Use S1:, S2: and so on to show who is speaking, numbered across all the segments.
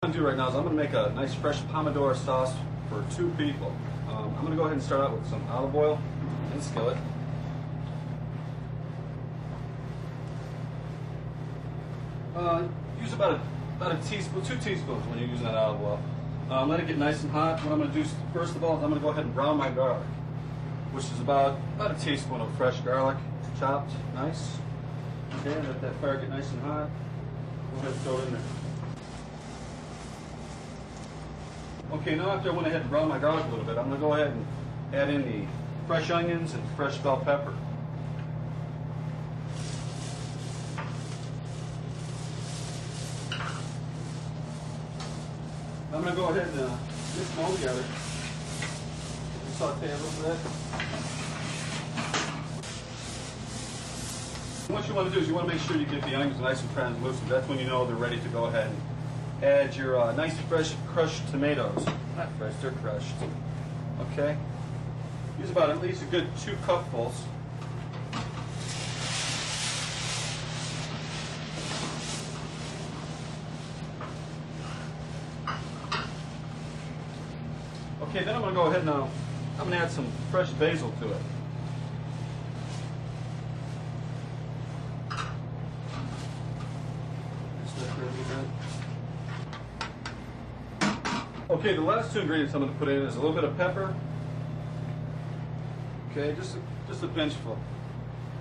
S1: What I'm going to do right now is I'm going to make a nice fresh pomodoro sauce for 2 people. I'm going to go ahead and start out with some olive oil in the skillet. Use about a teaspoon, 2 teaspoons when you're using that olive oil. Let it get nice and hot. What I'm going to do first of all is I'm going to go ahead and brown my garlic, which is about a teaspoon of fresh garlic, chopped nice. Okay, let that fire get nice and hot. Go ahead and throw it in there. Okay, now after I went ahead and browned my garlic a little bit, I'm going to go ahead and add in the fresh onions and fresh bell pepper. I'm going to go ahead and mix them all together. Saute a little bit. And what you want to do is you want to make sure you get the onions nice and translucent. That's when you know they're ready to go ahead and add your nice fresh crushed tomatoes. Not fresh, they're crushed. Okay? Use about at least a good 2 cupfuls. Okay, then I'm going to go ahead and I'm going to add some fresh basil to it. Okay, the last 2 ingredients I'm going to put in is a little bit of pepper. Okay, just a pinchful.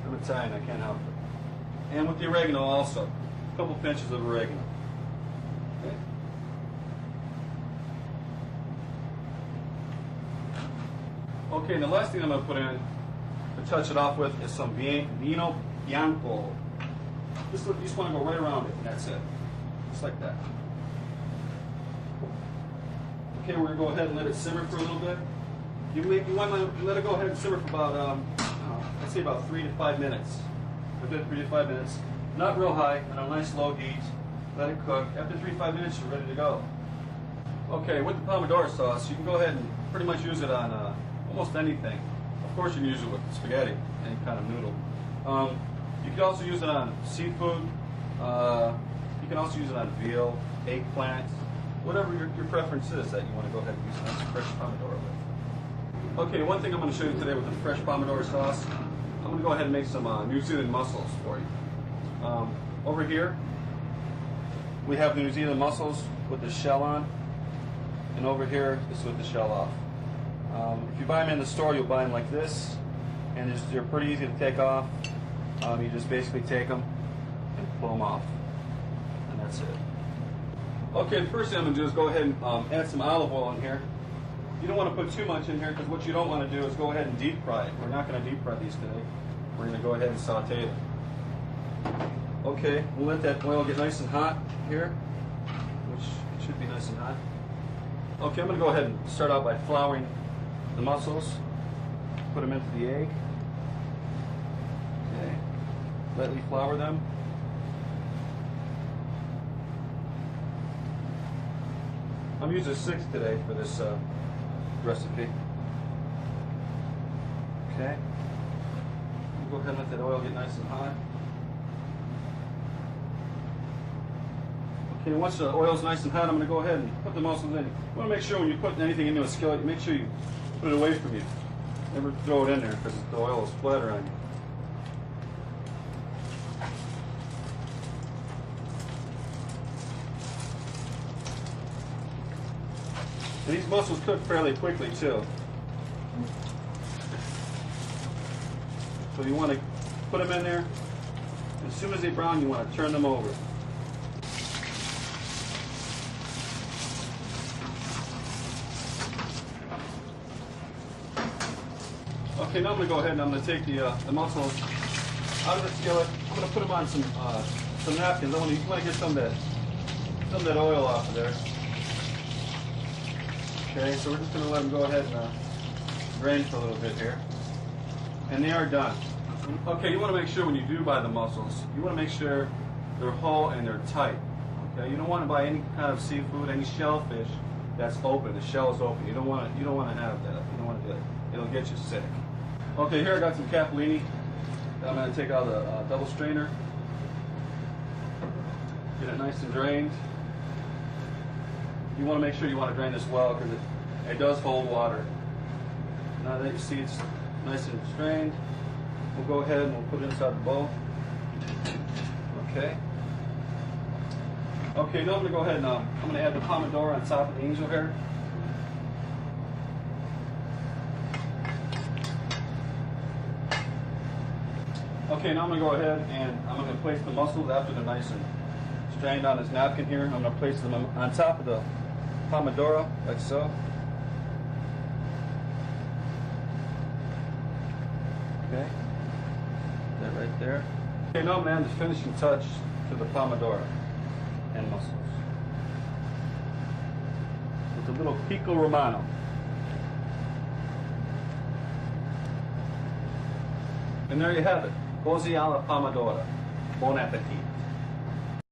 S1: I'm Italian, I can't help it. And with the oregano also, a couple pinches of oregano. Okay. Okay, and the last thing I'm going to put in to touch it off with is some vino bianco. You just want to go right around it, and that's it. Just like that. Okay, we're going to go ahead and let it simmer for a little bit. You want to let it go ahead and simmer for about, I'd say about 3 to 5 minutes. A good 3 to 5 minutes. Not real high, on a nice low heat. Let it cook. After 3 to 5 minutes, you're ready to go. Okay, with the pomodoro sauce, you can go ahead and pretty much use it on almost anything. Of course, you can use it with spaghetti, any kind of noodle. You can also use it on seafood. You can also use it on veal, eggplant, whatever your preference is that you want to go ahead and use some fresh pomodoro with. Okay, one thing I'm going to show you today with the fresh pomodoro sauce, I'm going to go ahead and make some New Zealand mussels for you. Over here, we have the New Zealand mussels with the shell on, and over here is with the shell off. If you buy them in the store, you'll buy them like this, and they're pretty easy to take off. You just basically take them and pull them off, and that's it. Okay, the first thing I'm going to do is go ahead and add some olive oil in here. You don't want to put too much in here because what you don't want to do is go ahead and deep fry it. We're not going to deep fry these today. We're going to go ahead and saute it. Okay, we'll let that oil get nice and hot here, which it should be nice and hot. Okay, I'm going to go ahead and start out by flouring the mussels. Put them into the egg. Okay, lightly flour them. I'm using 6 today for this recipe. Okay. We'll go ahead and let that oil get nice and hot. Okay, once the oil's nice and hot, I'm going to go ahead and put the mussels in. You want to make sure when you put anything into a skillet, make sure you put it away from you. Never throw it in there because the oil will splatter on you. And these mussels cook fairly quickly too. So you want to put them in there. As soon as they brown, you want to turn them over. Okay, now I'm going to go ahead and I'm going to take the mussels out of the skillet. I'm going to put them on some napkins. You want to get some of that oil off of there. Okay, so we're just going to let them go ahead and drain for a little bit here. And they are done. Okay, you want to make sure when you do buy the mussels, you want to make sure they're whole and they're tight. Okay, you don't want to buy any kind of seafood, any shellfish that's open. The shell is open. You don't want to have that. You don't want to do it. It'll get you sick. Okay, here I got some capellini that I'm going to take out of the double strainer. Get it nice and drained. you want to make sure you want to drain this well because it does hold water. Now that you see it's nice and strained, we'll go ahead and we'll put it inside the bowl. Okay. Okay, now I'm going to go ahead and I'm going to add the pomodoro on top of the angel hair. Okay, now I'm going to go ahead and I'm going to place the mussels after they're nice and strained on this napkin here. I'm going to place them on top of the pomodoro, like so. Okay, that right there. Okay, now I'm going to add the finishing touch to the pomodoro and mussels with a little pico romano. And there you have it, così alla pomodoro. Buon appetit.